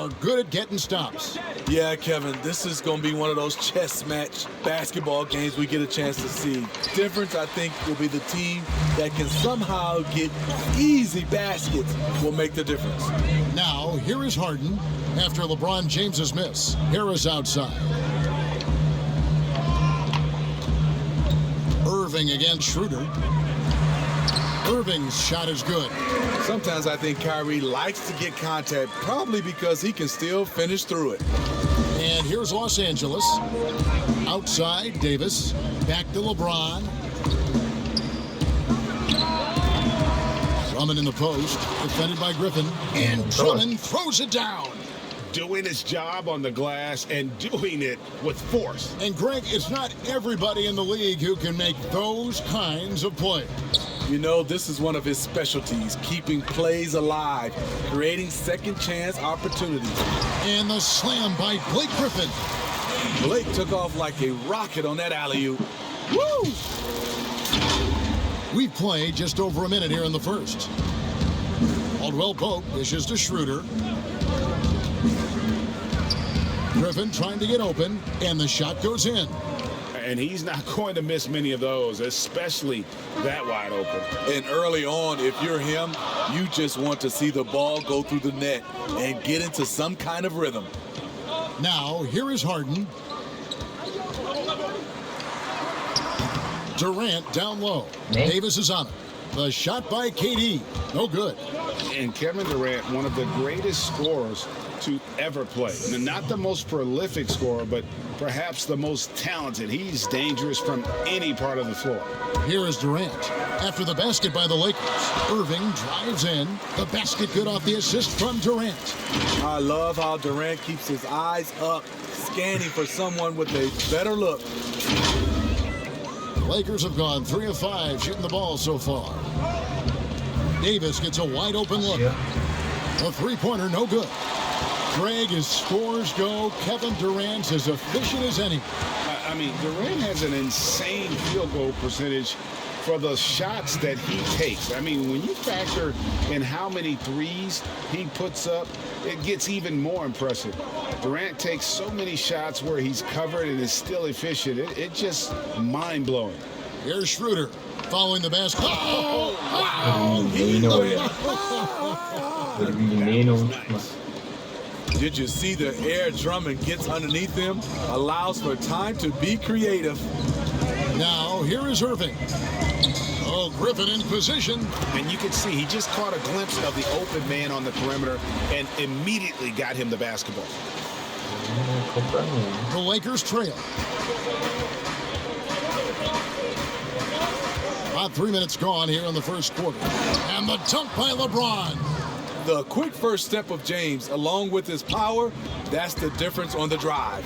are good at getting stops. Yeah, Kevin, this is going to be one of those chess match basketball games we get a chance to see. Difference, I think, will be the team that can somehow get easy baskets will make the difference. Now, here is Harden after LeBron James's miss. Harris outside. Irving against Schroeder. Irving's shot is good. Sometimes I think Kyrie likes to get contact, probably because he can still finish through it. And here's Los Angeles. Outside, Davis. Back to LeBron. Drummond in the post. Defended by Griffin. And Drummond throws it down. Doing his job on the glass and doing it with force. And Greg, it's not everybody in the league who can make those kinds of plays. You know, this is one of his specialties, keeping plays alive, creating second chance opportunities. And the slam by Blake Griffin. Blake took off like a rocket on that alley-oop. Woo! We've played just over a minute here in the first. Caldwell Pope dishes to Schroeder. Griffin trying to get open, and the shot goes in. And he's not going to miss many of those, especially that wide open. And early on, if you're him, you just want to see the ball go through the net and get into some kind of rhythm. Now, here is Harden. Durant down low. Davis is on it. The shot by KD. No good. And Kevin Durant, one of the greatest scorers to ever play. Not the most prolific scorer, but perhaps the most talented. He's dangerous from any part of the floor. Here is Durant. After the basket by the Lakers, Irving drives in. The basket good off the assist from Durant. I love how Durant keeps his eyes up, scanning for someone with a better look. The Lakers have gone 3 of 5 shooting the ball so far. Davis gets a wide open look. A three-pointer, no good. Greg, as scores go, Kevin Durant's as efficient as any. I mean, Durant has an insane field goal percentage for the shots that he takes. I mean, when you factor in how many threes he puts up, it gets even more impressive. Durant takes so many shots where he's covered and is still efficient. It's just mind-blowing. Here's Schroeder following the basket. Oh! Did you see the air Drummond gets underneath him? Allows for time to be creative. Now, here is Irving. Oh, Griffin in position. And you can see he just caught a glimpse of the open man on the perimeter and immediately got him the basketball. The Lakers trail. About 3 minutes gone here in the first quarter. And the dunk by LeBron. The quick first step of James, along with his power, that's the difference on the drive.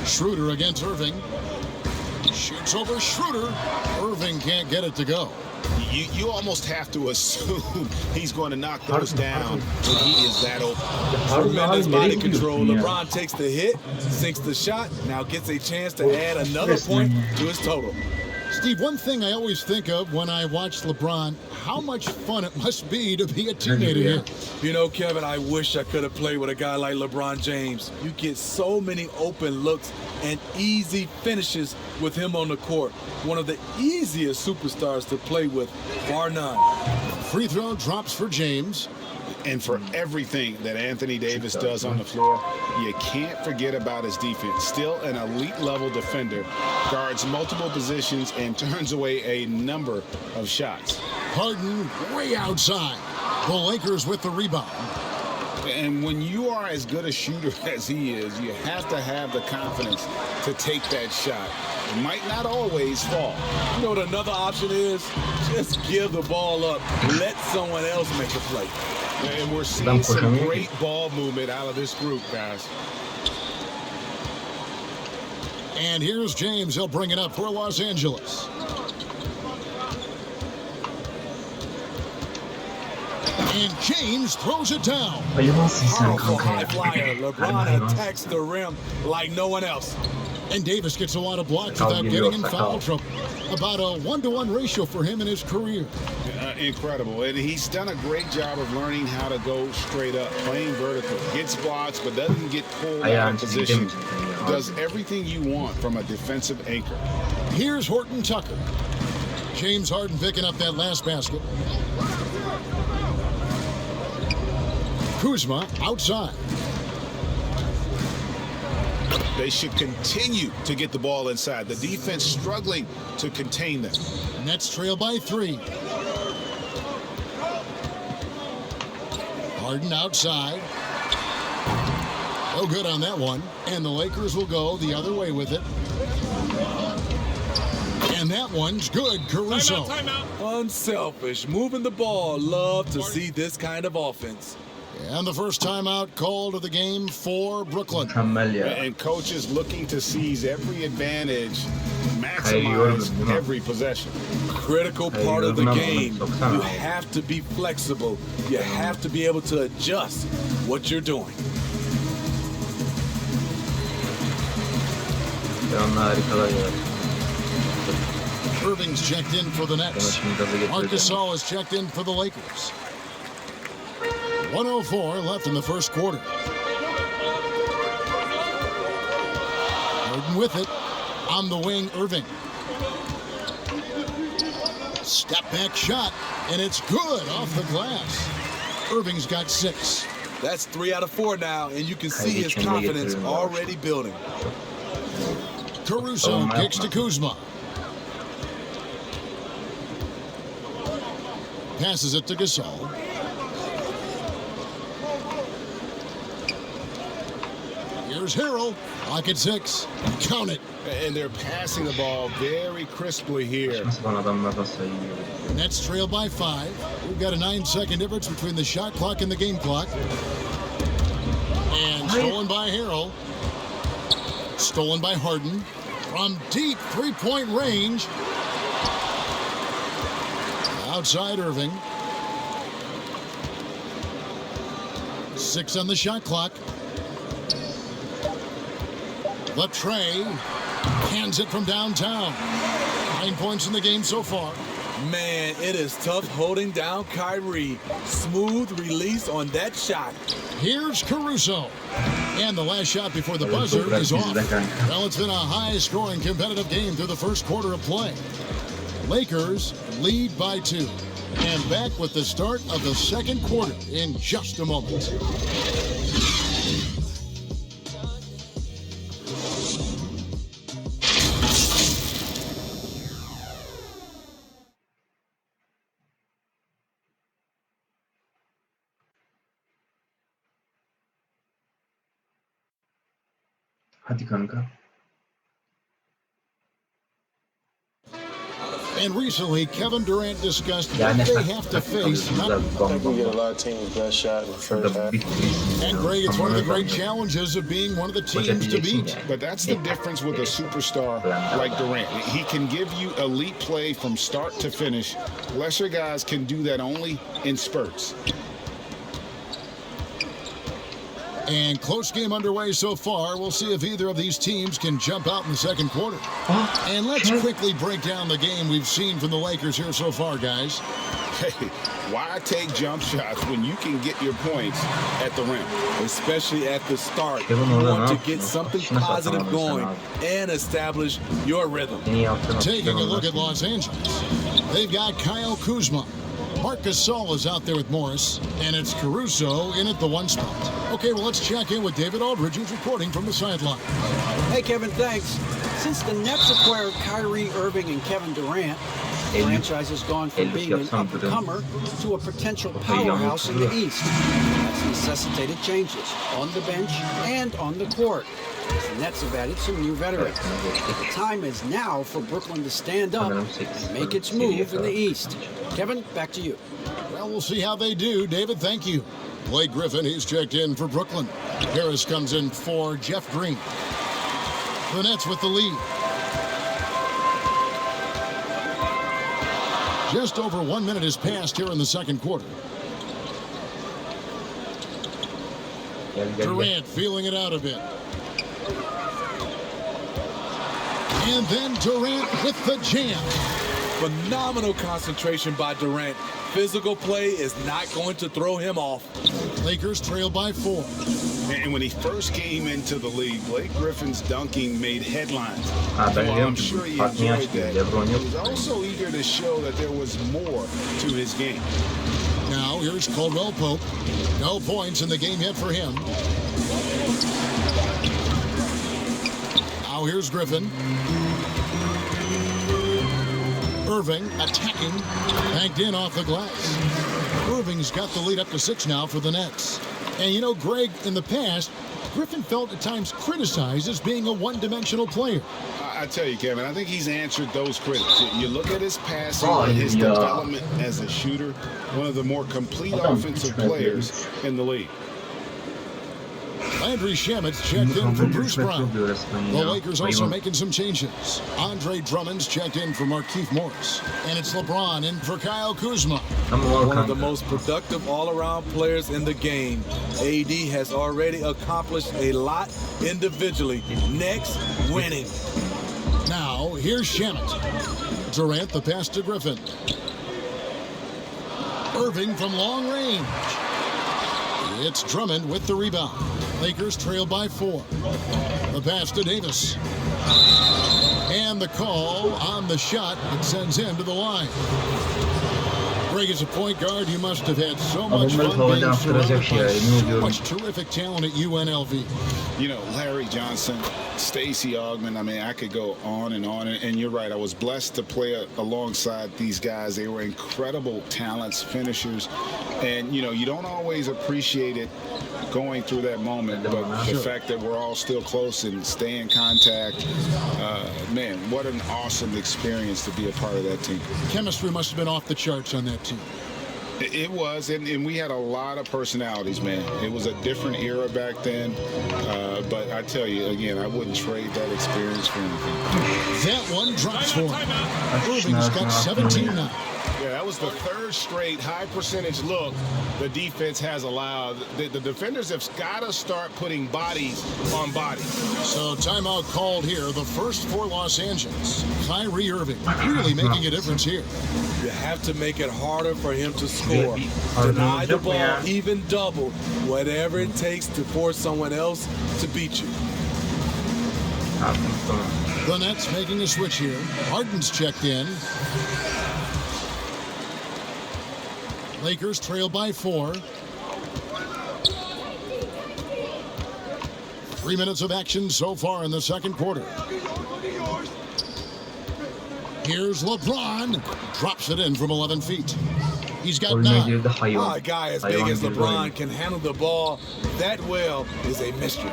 Schroeder against Irving. Shoots over Schroeder. Irving can't get it to go. You almost have to assume he's going to knock those down when he is that open. Tremendous body control. LeBron takes the hit, sinks the shot, now gets a chance to add another point to his total. Steve, one thing I always think of when I watch LeBron, how much fun it must be to be a teammate here. You know, Kevin, I wish I could have played with a guy like LeBron James. You get so many open looks and easy finishes with him on the court. One of the easiest superstars to play with, bar none. Free throw drops for James. And for everything that Anthony Davis does on the floor, you can't forget about his defense. Still an elite-level defender, guards multiple positions, and turns away a number of shots. Harden way outside. The Lakers with the rebound. And when you are as good a shooter as he is, you have to have the confidence to take that shot. It might not always fall. You know what another option is? Just give the ball up. Let someone else make the play. And we're seeing some great ball movement out of this group, guys. And here's James. He'll bring it up for Los Angeles. And James throws it down. Powerful high flyer. LeBron attacks the rim like no one else. And Davis gets a lot of blocks without getting in foul trouble. About a 1-to-1 ratio for him in his career. Incredible. And he's done a great job of learning how to go straight up, playing vertical. Gets blocks, but doesn't get pulled out of position. Does everything you want from a defensive anchor. Here's Horton Tucker. James Harden picking up that last basket. Kuzma outside. They should continue to get the ball inside. The defense struggling to contain them. Nets trail by 3. Harden outside. No good on that one. And the Lakers will go the other way with it. And that one's good, Caruso. Timeout. Unselfish, moving the ball. Love to see this kind of offense. And the first timeout called of the game for Brooklyn. And coaches looking to seize every advantage, maximize every possession. Critical part of the game. You have to be flexible. You have to be able to adjust what you're doing. Irving's checked in for the Nets. Marcus Gasol is checked in for the Lakers. 1:04 left in the first quarter. Harden with it. On the wing, Irving. Step back shot, and it's good off the glass. Irving's got 6. That's 3 out of 4 now, and you can see his confidence already building. Caruso kicks to Kuzma. Passes it to Gasol. Here's Harrell. Lock at 6. Count it. And they're passing the ball very crisply here. Nets trail by 5. We've got a 9-second difference between the shot clock and the game clock. And stolen by Harrell. Stolen by Harden. From deep three-point range. Outside Irving. 6 on the shot clock. The tray. Hands it from downtown. 9 points in the game so far. Man, it is tough holding down Kyrie. Smooth release on that shot. Here's Caruso. And the last shot before the buzzer is off. Well, it's been a high-scoring competitive game through the first quarter of play. Lakers lead by 2. And back with the start of the second quarter in just a moment. Hadi kanka. And recently, Kevin Durant discussed what they have to face. I think we get a lot of teams' best shot in the first half. And Greg, it's one of the great challenges of being one of the teams to beat. But that's the difference with a superstar like Durant. He can give you elite play from start to finish. Lesser guys can do that only in spurts. And close game underway so far. We'll see if either of these teams can jump out in the second quarter. And let's quickly break down the game we've seen from the Lakers here so far, guys. Hey, why take jump shots when you can get your points at the rim? Especially at the start. You want to get something positive going and establish your rhythm. Taking a look at Los Angeles. They've got Kyle Kuzma. Marcus Gasol is out there with Morris, and it's Caruso in at the 1 spot. Okay, well, let's check in with David Aldridge, who's reporting from the sideline. Hey, Kevin, thanks. Since the Nets acquired Kyrie Irving and Kevin Durant, the franchise has gone from being an up-and-comer to a potential powerhouse in the East. That's necessitated changes on the bench and on the court. The Nets have added some new veterans. The time is now for Brooklyn to stand up and make its move in the East. Kevin, back to you. Well, we'll see how they do. David, thank you. Blake Griffin, he's checked in for Brooklyn. Harris comes in for Jeff Green. The Nets with the lead. Just over 1 minute has passed here in the second quarter. Durant feeling it out a bit. And then Durant with the jam. Phenomenal concentration by Durant. Physical play is not going to throw him off. Lakers trail by 4. And when he first came into the league, Blake Griffin's dunking made headlines. Ben So biliyorum I'm ki sure bu he fark niye enjoyed açtı? that. LeBron He yok. was also eager to show that there was more to his game. Now here's Caldwell Pope. No points in the game yet for him. Now here's Griffin. Irving attacking, banked in off the glass. Irving's got the lead up to 6 now for the Nets. And you know, Greg, in the past, Griffin felt at times criticized as being a one-dimensional player. I tell you, Kevin, I think he's answered those critics. You look at his passing and his development as a shooter, one of the more complete offensive players in the league. Landry Shamet's checked in for Bruce Brown. The The Lakers also making some changes. Andre Drummond's checked in for Markieff Morris. And it's LeBron in for Kyle Kuzma. One of the most productive all-around players in the game. AD has already accomplished a lot individually. Next, winning. Now, here's Shamet. Durant the pass to Griffin. Irving from long range. It's Drummond with the rebound. Lakers trail by 4. The pass to Davis. And the call on the shot that sends him to the line. Greg, as a point guard, you must have had so much fun being surrounded by so much terrific talent at UNLV. You know, Larry Johnson, Stacey Augmon, I mean, I could go on. And you're right, I was blessed to play alongside these guys. They were incredible talents, finishers. And, you know, you don't always appreciate it going through that moment, but the fact that we're all still close and stay in contact, man, what an awesome experience to be a part of that team. Chemistry must have been off the charts on that team. It was, and we had a lot of personalities, man. It was a different era back then, but I tell you, again, I wouldn't trade that experience for anything. That one drops for him. Irving's got 17 now. Yeah, that was the third straight high percentage look the defense has allowed. The defenders have got to start putting bodies on bodies. So timeout called here, the first for Los Angeles. Kyrie Irving really making a difference here. You have to make it harder for him to score. Deny the ball, even double, whatever it takes to force someone else to beat you. The Nets making a switch here. Harden's checked in. Lakers trail by 4. 3 minutes of action so far in the second quarter. Here's LeBron. Drops it in from 11 feet. He's got 9. A guy as big as LeBron can handle the ball that well is a mystery.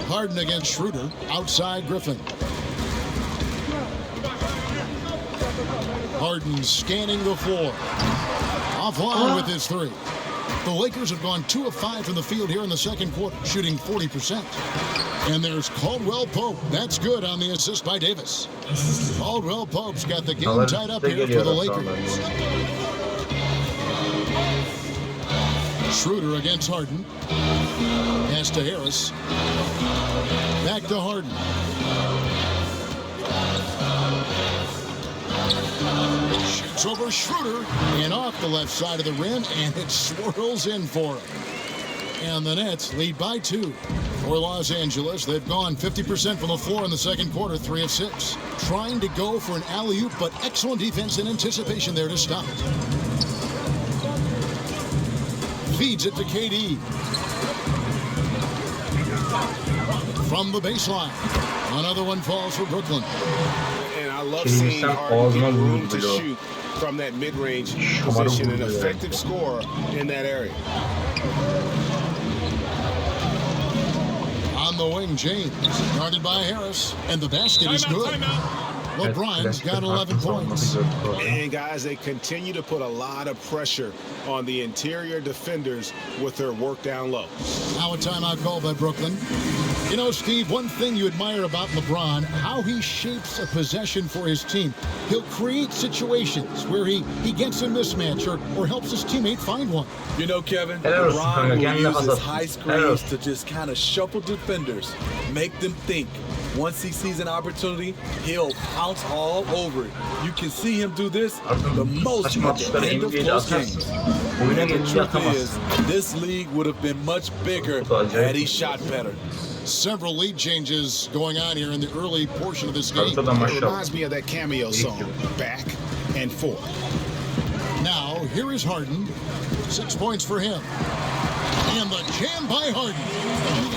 Harden against Schroeder. Outside Griffin. Harden scanning the floor. Offline with his 3. The Lakers have gone 2 of 5 from the field here in the second quarter, shooting 40%. And there's Caldwell Pope. That's good on the assist by Davis. Caldwell Pope's got the game tied up here for the Lakers. Schroeder against Harden. Pass to Harris. Back to Harden. Shoots over Schroeder and off the left side of the rim, and it swirls in for him. And the Nets lead by 2 for Los Angeles. They've gone 50% from the floor in the second quarter, 3 of 6. Trying to go for an alley-oop, but excellent defense and anticipation there to stop it. Feeds it to KD. From the baseline. Another one falls for Brooklyn. I love seeing Harden get room to shoot from that mid-range position, an effective scorer in that area. On the wing, James, guarded by Harris, and the basket is good. LeBron's got 11 points. And guys, they continue to put a lot of pressure on the interior defenders with their work down low. Now a timeout call by Brooklyn. You know, Steve, one thing you admire about LeBron, how he shapes a possession for his team. He'll create situations where he gets a mismatch or helps his teammate find one. You know, Kevin, LeBron will use his high screens to just kind of shuffle defenders, make them think, Once he sees an opportunity, he'll pounce all over it. You can see him do this the most at the end of close games. The truth is, this league would have been much bigger had he shot better. Several lead changes going on here in the early portion of this game. It reminds me of that cameo song, Back and Forth. Now, here is Harden. 6 points for him. And the jam by Harden.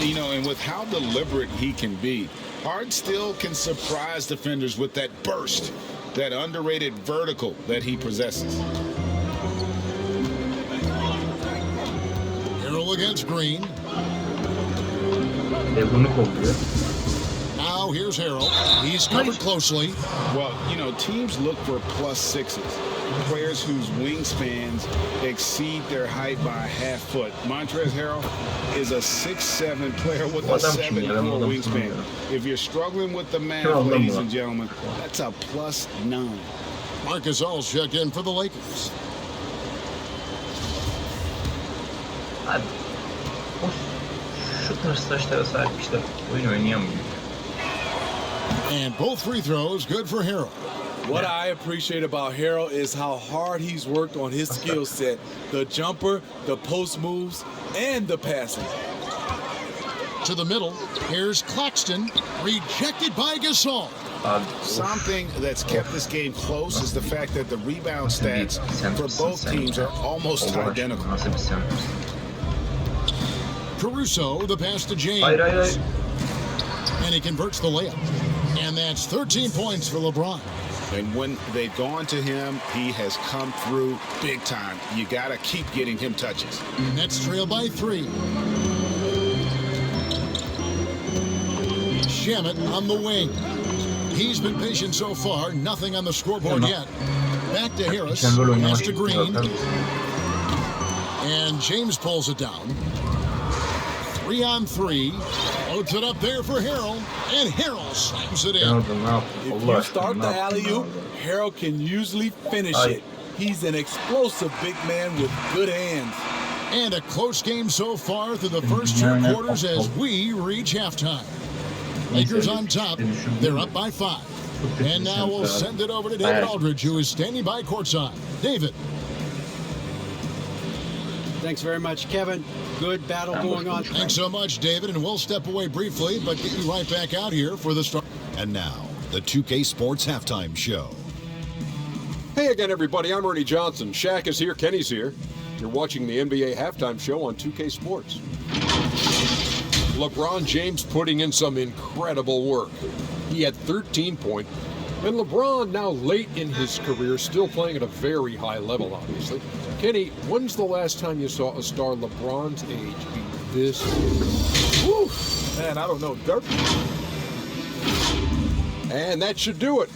You know, and with how deliberate he can be, Harden still can surprise defenders with that burst, that underrated vertical that he possesses. Harrell against Green. Now here's Harrell. He's covered closely. Well, you know, teams look for +6s. Players whose wingspans exceed their height by a half foot. Montrezl Harrell is a 6'7" player with a 7'4" wingspan. If you're struggling with the math, ladies and gentlemen, that's a +9. Marc Gasol's checked in for the Lakers. Şu tarz taşlara sahip işte oyun oynayamıyor. And both free throws good for Harrell. What I appreciate about Harrell is how hard he's worked on his skill set. The jumper, the post moves, and the passing. To the middle, here's Claxton, rejected by Gasol. Something that's kept this game close is the fact that the rebound stats for both teams are almost identical. Caruso, the pass to James. And he converts the layup. And that's 13 points for LeBron. And when they've gone to him, he has come through big time. You got to keep getting him touches. Nets trail by 3. Shamet on the wing. He's been patient so far. Nothing on the scoreboard yet. Back to Harris. Pass to Green. And James pulls it down. 3-on-3. Loads it up there for Harrell. And Harrell slams it in. If you start the alley-oop, Harrell can usually finish it. He's an explosive big man with good hands. And a close game so far through the first 2 quarters as we reach halftime. Lakers on top. They're up by 5. And now we'll send it over to David Aldridge, who is standing by courtside. David. Thanks very much, Kevin. Good battle going on. Thanks so much, David, and we'll step away briefly, but get you right back out here for the start. And now, the 2K Sports Halftime Show. Hey again, everybody. I'm Ernie Johnson. Shaq is here. Kenny's here. You're watching the NBA Halftime Show on 2K Sports. LeBron James putting in some incredible work. He had 13 points. And LeBron, now late in his career, still playing at a very high level, obviously. Kenny, when's the last time you saw a star LeBron's age be this good? Whew, man, I don't know. Dirk. And that should do it.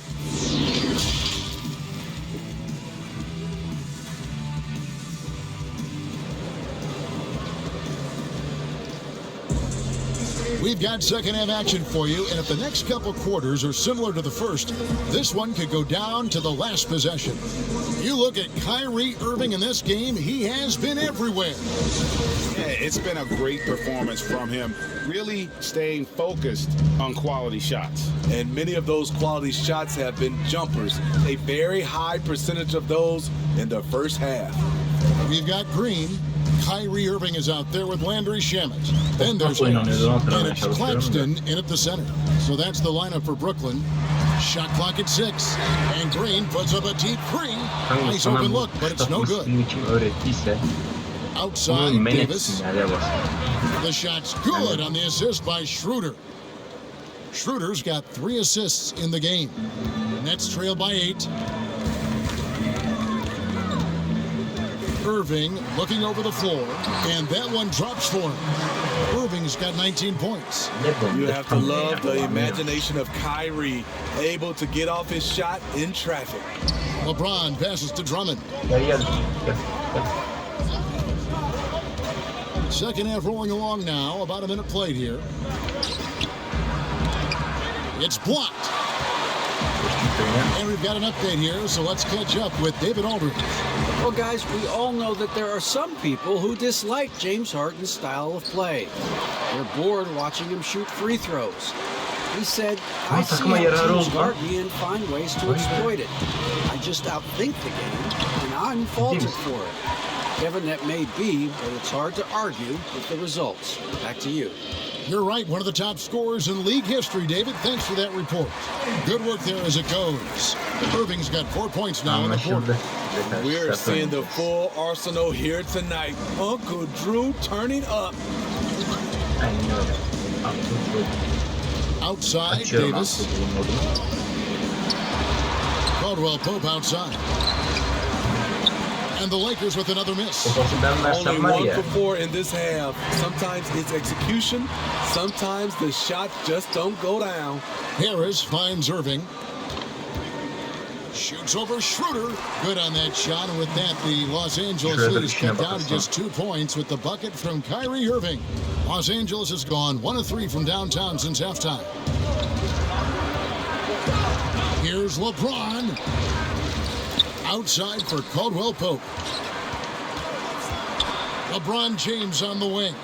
We've got second half action for you, and if the next couple quarters are similar to the first, this one could go down to the last possession. You look at Kyrie Irving in this game, he has been everywhere. Yeah, it's been a great performance from him, really staying focused on quality shots. And many of those quality shots have been jumpers, a very high percentage of those in the first half. We've got Green. Kyrie Irving is out there with Landry Shamet. Then there's Harris, and it's Claxton in at the center. So that's the lineup for Brooklyn. Shot clock at 6, and Green puts up a deep 3. Nice open look, but it's no good. Outside, Davis. The shot's good on the assist by Schroeder. Schroeder's got 3 assists in the game. Nets trail by 8. Irving looking over the floor, and that one drops for him. Irving's got 19 points. You have to love the imagination of Kyrie, able to get off his shot in traffic. LeBron passes to Drummond. Second half rolling along now, about a minute played here. It's blocked. And we've got an update here, so let's catch up with David Aldridge. Well, guys, we all know that there are some people who dislike James Harden's style of play. They're bored watching him shoot free throws. He said, I see how teams guard me and find ways to exploit it. I just outthink the game, and I'm faulted for it. Kevin, that may be, but it's hard to argue with the results. Back to you. You're right, one of the top scorers in league history, David. Thanks for that report. Good work there as it goes. Irving's got 4 points now in the quarter. We're seeing the full arsenal here tonight. Uncle Drew turning up. Outside, Davis. Caldwell Pope outside. And the Lakers with another miss. Only 1 for 4 in this half. Sometimes it's execution. Sometimes the shots just don't go down. Harris finds Irving. Shoots over Schroeder. Good on that shot. And with that, the Los Angeles lead is cut down to just 2 points with the bucket from Kyrie Irving. Los Angeles has gone 1 of 3 from downtown since halftime. Here's LeBron. Outside for Caldwell Pope. LeBron James on the wing.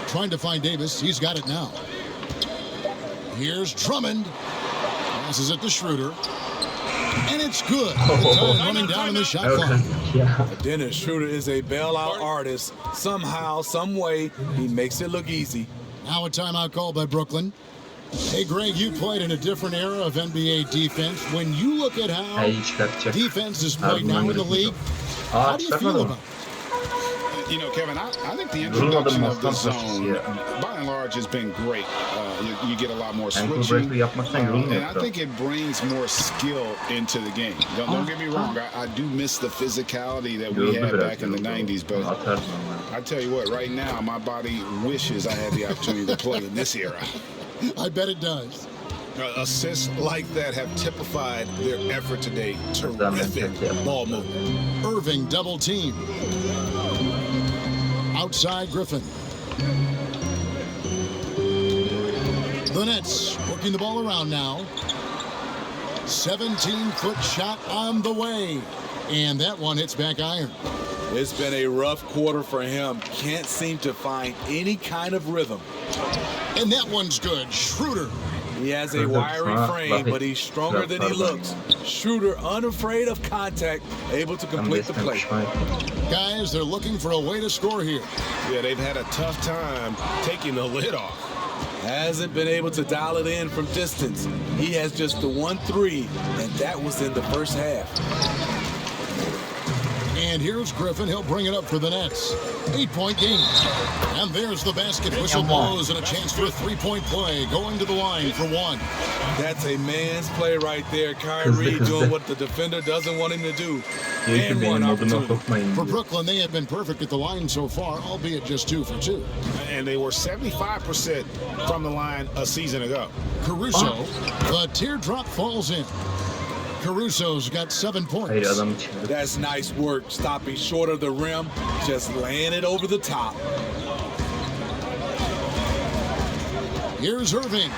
Trying to find Davis. He's got it now. Here's Drummond. Passes it to Schroeder. And it's good. The time running down in the shot clock. Dennis Schroeder is a bailout artist. Somehow, some way, he makes it look easy. Now a timeout call by Brooklyn. Hey, Greg, you played in a different era of NBA defense. When you look at how defense is played now in the league, how do you feel about it? You know, Kevin, I think the introduction of the zone, by and large, has been great. You get a lot more switching, and I think it brings more skill into the game. Don't get me wrong, I do miss the physicality that we had back in the 90s, but I tell you what, right now, my body wishes I had the opportunity to play in this era. I bet it does. Assists like that have typified their effort today. Terrific ball movement. Irving double team. Outside Griffin. The Nets working the ball around now. 17-foot shot on the way. And that one hits back iron. It's been a rough quarter for him. Can't seem to find any kind of rhythm. And that one's good. Schroeder. He has a wiry frame, but he's stronger than he looks. Schroeder, unafraid of contact, able to complete the play. Guys, they're looking for a way to score here. Yeah, they've had a tough time taking the lid off. Hasn't been able to dial it in from distance. He has just the 1 3, and that was in the first half. And here's Griffin. He'll bring it up for the Nets. 8-point game. And there's the basket. Whistle blows and a chance for a 3-point play. Going to the line for 1. That's a man's play right there. Kyrie doing what the defender doesn't want him to do. And one opportunity. For Brooklyn, they have been perfect at the line so far, albeit just 2 for 2. And they were 75% from the line a season ago. Caruso, the teardrop falls in. Caruso's got 7 points. That's nice work, stopping short of the rim, just laying it over the top. Here's Irving.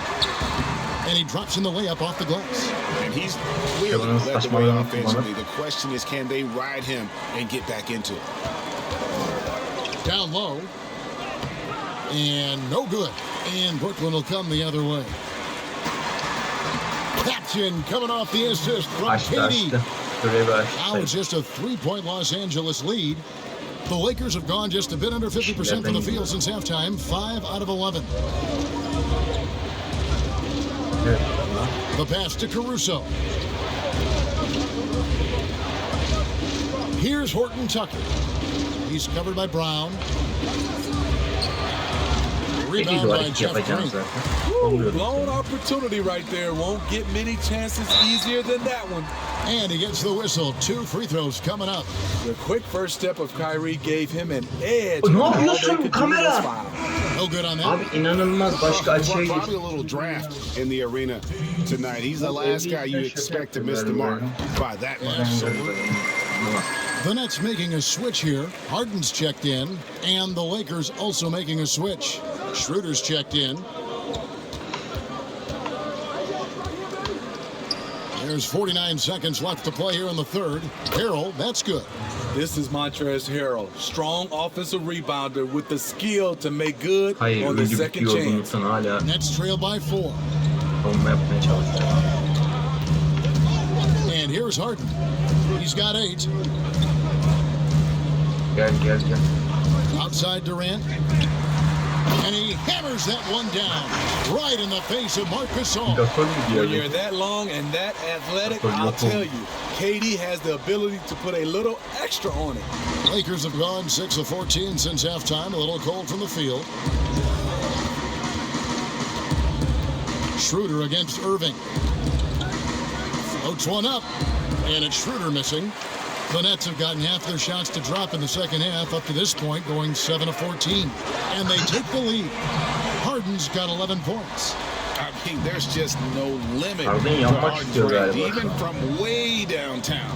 And he drops in the layup off the glass. And he's clearly led the way offensively. The question is, can they ride him and get back into it? Down low. And no good. And Brooklyn will come the other way. Captain coming off the assist from KD. Now it's just a 3-point Los Angeles lead. The Lakers have gone just a bit under 50% from the field since halftime. 5 out of 11. The pass to Caruso. Here's Horton Tucker. He's covered by Brown. Rebound by Jeff Green. Blown opportunity right there. Won't get many chances easier than that one. And he gets the whistle. 2 free throws coming up. The quick first step of Kyrie gave him an edge. Ne yapıyorsun kamera? No good on that. Abi inanılmaz başka açıya geçti. Probably a little draft in the arena tonight. He's the last guy you expect to miss the mark by that much. The Nets making a switch here. Harden's checked in. And the Lakers also making a switch. Schroeder's checked in. There's 49 seconds left to play here in the third. Harrell, that's good. This is Montrezl Harrell. Strong offensive rebounder with the skill to make good on the second chance. Nets trail by 4. savunma yapmaya çalışıyor. And here's Harden. He's got 8. Gel. Outside Durant. And he hammers that one down right in the face of Marc Gasol. When you're that long and that athletic, I'll tell you, KD has the ability to put a little extra on it. Lakers have gone 6 of 14 since halftime. A little cold from the field. Schroeder against Irving. Floats one up. And it's Schroeder missing. The Nets have gotten half their shots to drop in the second half up to this point, going 7 of 14. And they take the lead. Harden's got 11 points. I mean, there's just no limit Harden to yanmak Harden's istiyor range, galiba. even from way downtown.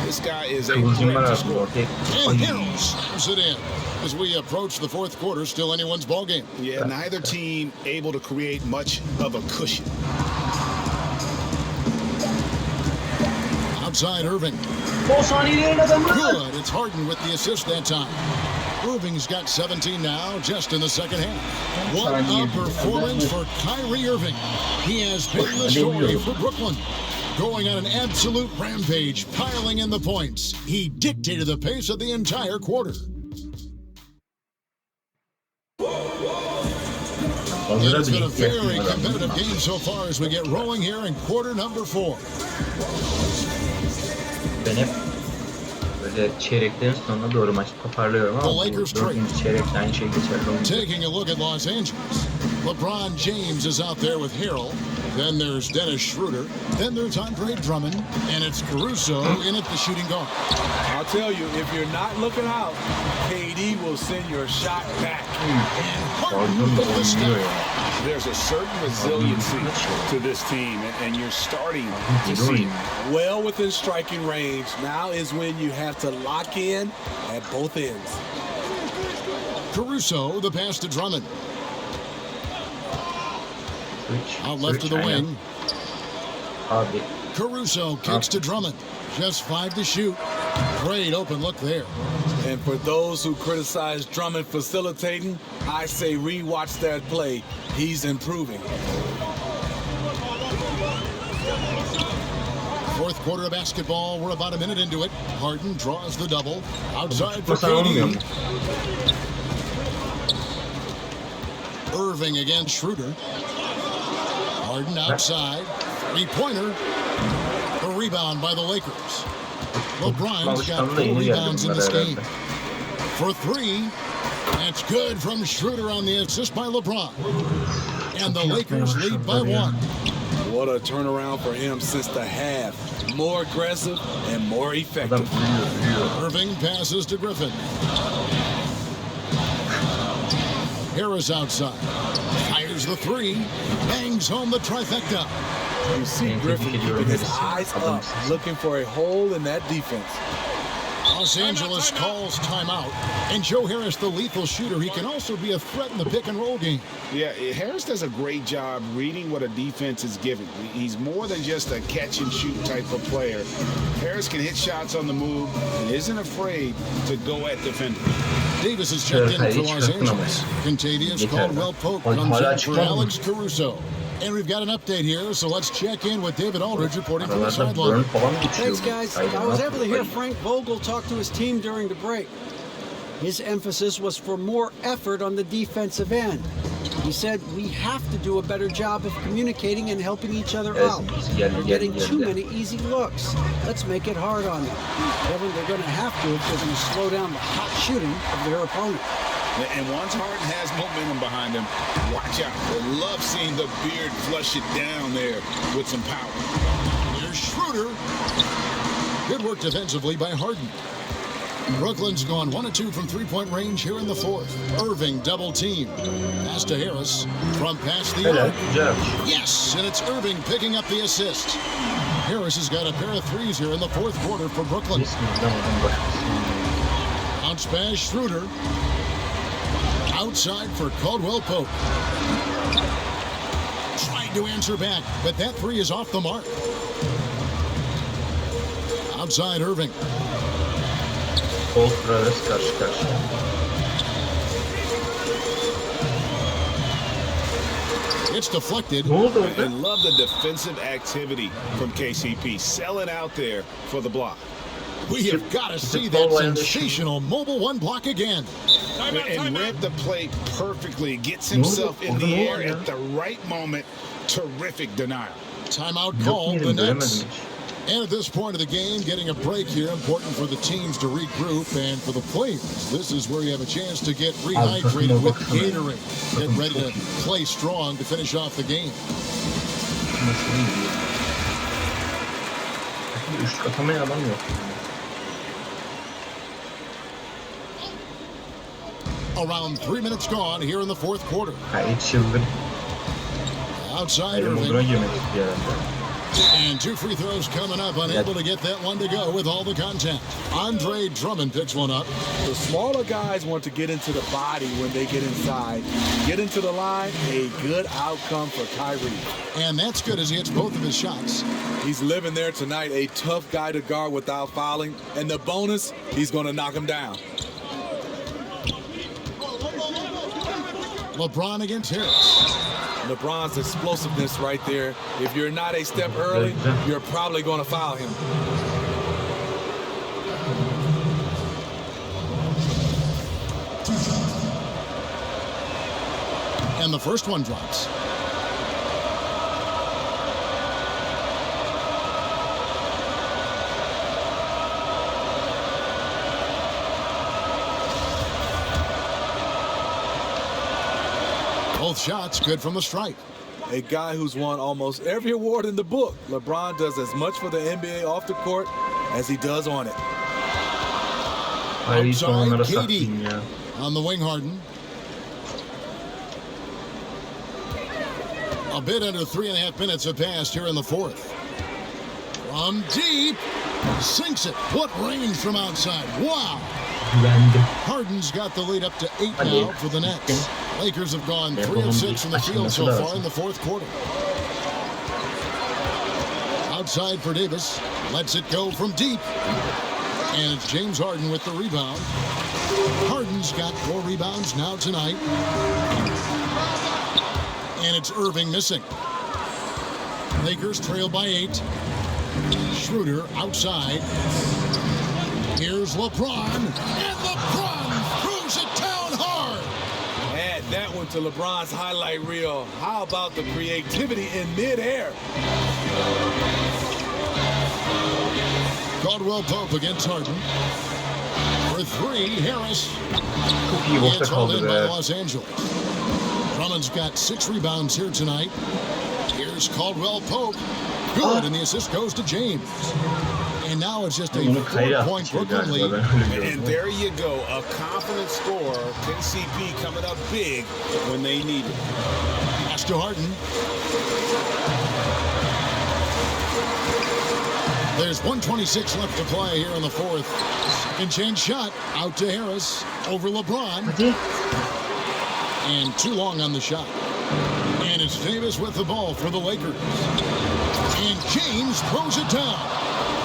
This guy is a Uzunlar threat to arasında score. ortaya. And Harrell slams it in. As we approach the fourth quarter, still anyone's ball game. Yeah, neither team able to create much of a cushion. Outside Irving. Good. It's Harden with the assist that time. Irving's got 17 now, just in the second half. What a performance for Kyrie Irving. He has been the story for Brooklyn. Going on an absolute rampage, piling in the points. He dictated the pace of the entire quarter. It's been a very competitive game so far as we get rolling here in quarter number 4. Ben hep böyle çeyreklerin sonuna doğru maçı toparlıyorum ama bu dördüncü çeyrekte aynı şey geçerli. Taking a look at Los Angeles. LeBron James is out there with Harrell. Then there's Dennis Schroeder. Then there's Andre Drummond. And it's Caruso in at the shooting guard. I'll tell you, if you're not looking out, KD will send your shot back. Harden with the step. There's a certain resiliency to this team, and you're starting to see it. Well within striking range. Now is when you have to lock in at both ends. Caruso, the pass to Drummond. Out left to the wing. Caruso kicks to Drummond. Just 5 to shoot. Great open look there. And for those who criticize Drummond facilitating, I say rewatch that play. He's improving. Fourth quarter of basketball. We're about a minute into it. Harden draws the double. Outside for KD. Irving against Schroeder. Harden outside. Three-pointer. A rebound by the Lakers. LeBron's got 4 rebounds in this game. For 3. That's good from Schroeder on the assist by LeBron. And the Lakers lead by 1. What a turnaround for him since the half. More aggressive and more effective. Irving passes to Griffin. Harris outside. Fires the 3. Bangs home the trifecta. You see Griffin keeping his eyes up, looking for a hole in that defense. Los Angeles calls timeout. And Joe Harris, the lethal shooter, he can also be a threat in the pick-and-roll game. Yeah, Harris does a great job reading what a defense is giving. He's more than just a catch-and-shoot type of player. Harris can hit shots on the move and isn't afraid to go at defenders. Davis is checked in for Los Angeles. Contavious Caldwell-Pope comes in for Alex Caruso. And we've got an update here, so let's check in with David Aldridge reporting from the sideline. Thanks, guys. I was able to hear Frank Vogel talk to his team during the break. His emphasis was for more effort on the defensive end. He said we have to do a better job of communicating and helping each other out. They're getting too many easy looks. Let's make it hard on them. Kevin, they're going to have to if they're going to slow down the hot shooting of their opponent. And once Harden has momentum behind him, watch out. I love seeing the beard flush it down there with some power. Here's Schroeder. Good work defensively by Harden. Brooklyn's gone 1 of 2 from three-point range here in the fourth. Irving double team. Pass to Harris from past the arc. Yes, and it's Irving picking up the assist. Harris has got a pair of threes here in the fourth quarter for Brooklyn. Bounce pass Schroeder. Outside for Caldwell-Pope. Tried to answer back, but that 3 is off the mark. Outside Irving. It's deflected. And love the defensive activity from KCP. Selling out there for the block. We have got to see that sensational mobile one block again. And read the play perfectly. Gets himself in the air at the right moment. Terrific denial. Timeout called the Nets. And at this point of the game, getting a break here, important for the teams to regroup, and for the players, this is where you have a chance to get rehydrated with KYRİE. Get ready to play strong to finish off the game. Around 3 minutes gone here in the fourth quarter. Outside Irving. And 2 free throws coming up, unable to get that one to go with all the contact. Andre Drummond picks one up. The smaller guys want to get into the body when they get inside. Get into the line, a good outcome for KYRİE. And that's good as he hits both of his shots. He's living there tonight, a tough guy to guard without fouling. And the bonus, he's going to knock him down. LeBron against Harris. LeBron's explosiveness right there. If you're not a step early, you're probably going to foul him. And the first one drops. Both shots good from the stripe. A guy who's won almost every award in the book. LeBron does as much for the NBA off the court as he does on it. Outside, KD on the wing, Harden. A bit under 3.5 minutes have passed here in the fourth. From deep, sinks it. What range from outside? Wow. Harden's got the lead up to 8 now for the Nets. Lakers have gone 3 of 6 from the field so far in the fourth quarter. Outside for Davis. Lets it go from deep. And it's James Harden with the rebound. Harden's got 4 rebounds now tonight. And it's Irving missing. Lakers trail by 8. Schroeder outside. Here's LeBron. And LeBron throws it down hard. Add that one to LeBron's highlight reel. How about the creativity in midair? Caldwell Pope against Harden. For 3, Harris. It's hauled in by Los Angeles. Drummond's got 6 rebounds here tonight. Here's Caldwell Pope. Good, and the assist goes to James. And now it's just a 4-point Brooklyn lead. And there you go, a confident scorer. KCP coming up big when they need it. Pass to Harden. There's 1:26 left to play here in the fourth. Second chance shot out to Harris over LeBron. And too long on the shot. And it's Davis with the ball for the Lakers. And James throws it down.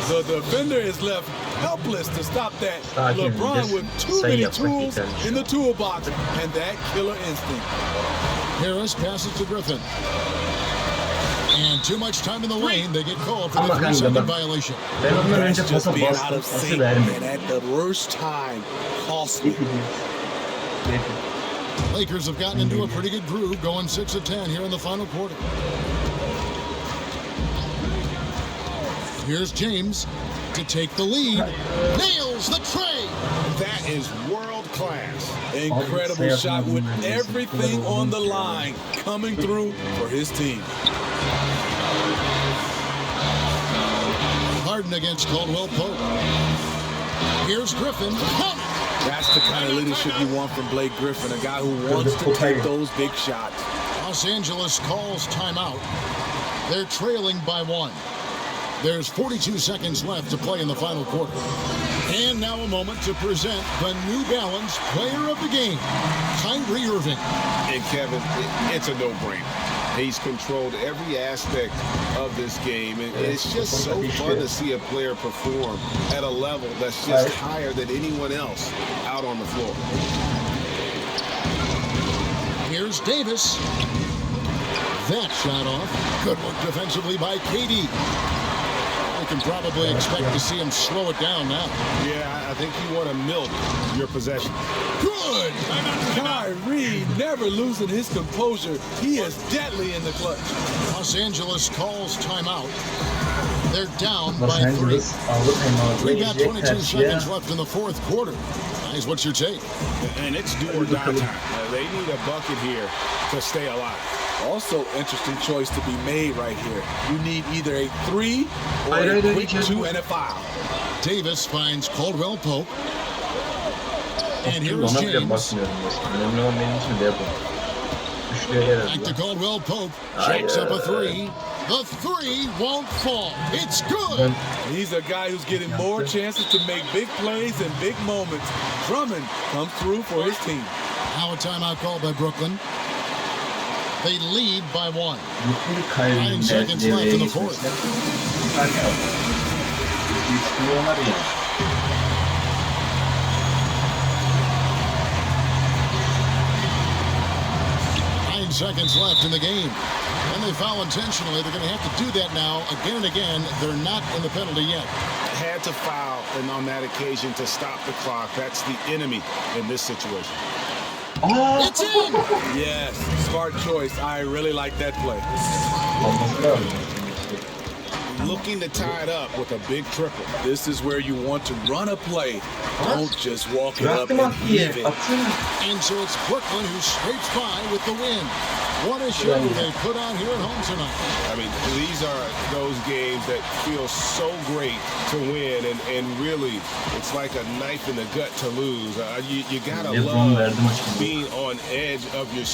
The defender is left helpless to stop that. LeBron with too many tools in the toolbox and that killer instinct. Harris passes to Griffin. And too much time in the lane. They get called for the 3-second violation. That's just being out of sync and at the worst time. Costly. Lakers have gotten into a pretty good groove, going 6 of 10 here in the final quarter. Here's James to take the lead. Nails the tray. That is world class. Incredible shot with everything on the line coming through for his team. Harden against Caldwell Pope. Here's Griffin. That's the kind of leadership you want from Blake Griffin, a guy who wants to take those big shots. Los Angeles calls timeout. They're trailing by 1. There's 42 seconds left to play in the final quarter. And now a moment to present the New Balance Player of the Game, KYRİE Irving. And Kevin, it's a no-brainer. He's controlled every aspect of this game, and it's just so fun to see a player perform at a level that's just higher than anyone else out on the floor. Here's Davis. That shot off. Good work defensively by KD. You can probably expect to see him slow it down now. Yeah, I think you want to milk your possession. Good! Kyrie never losing his composure. He is deadly in the clutch. Los Angeles calls timeout. They're down by 3. We've got 22 seconds left in the fourth quarter. Guys, what's your take? And it's do or die time. They need a bucket here to stay alive. Also, interesting choice to be made right here. You need either a 3 or a quick 2 and a foul. Davis finds Caldwell Pope. And here's James. Back to Caldwell Pope. Shakes up a 3. The 3 won't fall. It's good. He's a guy who's getting more chances to make big plays and big moments. Drummond comes through for his team. Now a timeout called by Brooklyn. They lead by 1. 9 seconds left in the fourth. 9 seconds left in the game. And they foul intentionally. They're going to have to do that now again and again. They're not in the penalty yet. Had to foul, and on that occasion to stop the clock. That's the enemy in this situation. It's in! Yes, smart choice. I really like that play. Looking to tie it up with a big triple. This is where you want to run a play. Don't just walk it up and leave it. And so it's Brooklyn who scrapes by with the win. What a show they put on here at home tonight. I mean, these are those games that feel so great to win, and really, it's like a knife in the gut to lose. You gotta love being on edge of your